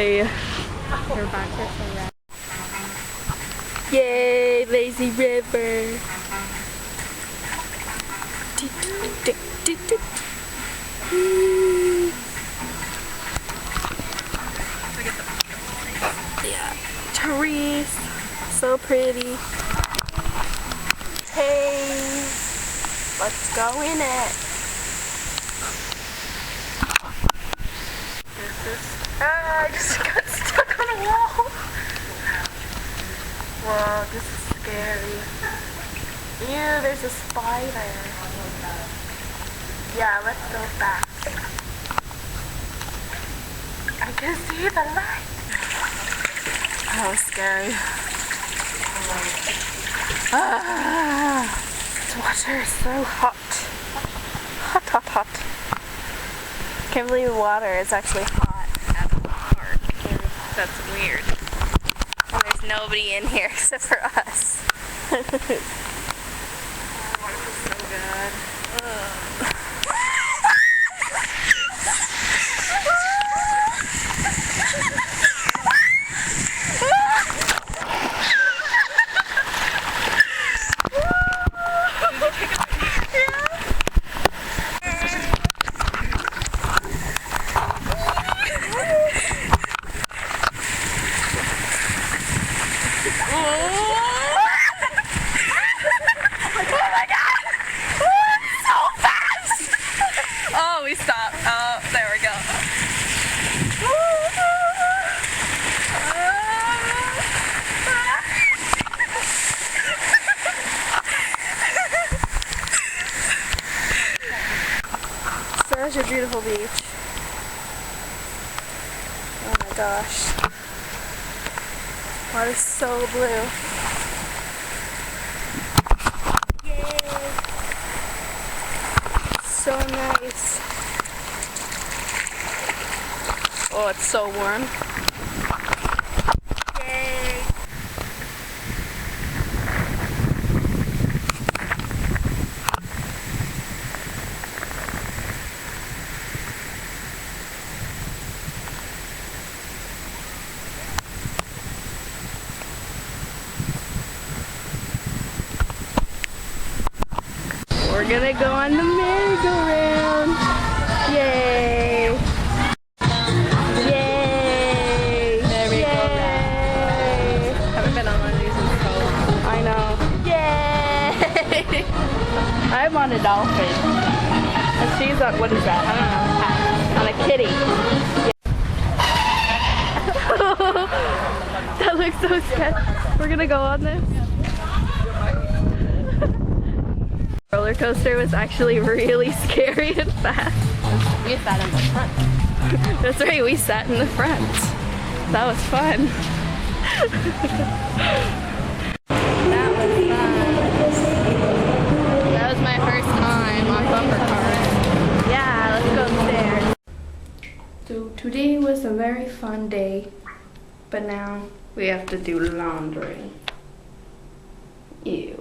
boy. Your backs are so red. Yay, lazy river. Yeah, trees, so pretty. Hey, let's go in it. I just got stuck on a wall. Whoa, this is scary. Ew, there's a spider. Yeah, let's go back. I can see the light. That was scary. This water is so hot. Hot, hot, hot. Can't believe the water is actually hot at the park. That's weird. And there's nobody in here except for us. The water is so good. Such a beautiful beach. Oh my gosh. Water's so blue. Yay! So nice. Oh, it's so warm. Yay! We're gonna go on the merry-go-round. Yay! Yay! Merry-go-round. Haven't been on one of these in so long. I know. Yay! I'm on a dolphin. And she's on, what is that? I don't know. On a kitty. That looks so scary. We're gonna go on this. Roller coaster was actually really scary and fast. We sat in the front. That's right, we sat in the front. That was fun. That was fun. That was my first time on bumper cars. Yeah, let's go upstairs. So today was a very fun day, but now we have to do laundry. Ew.